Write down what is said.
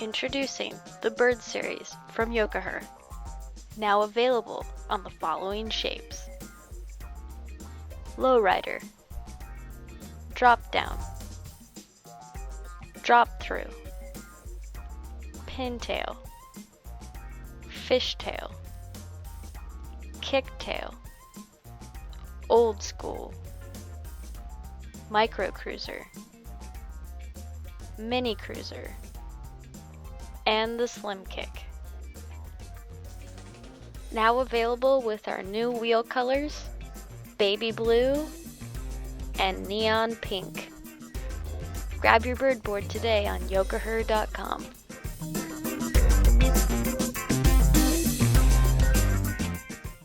Introducing the Bird series from YOCAHER. Now available on the following shapes: Lowrider, Drop Down, Drop Through, Pintail, Fishtail, Kicktail, Old School, Micro Cruiser, Mini Cruiser, and the Slim Kick. Now available with our new wheel colors, baby blue and neon pink. Grab your bird board today on yokaher.com.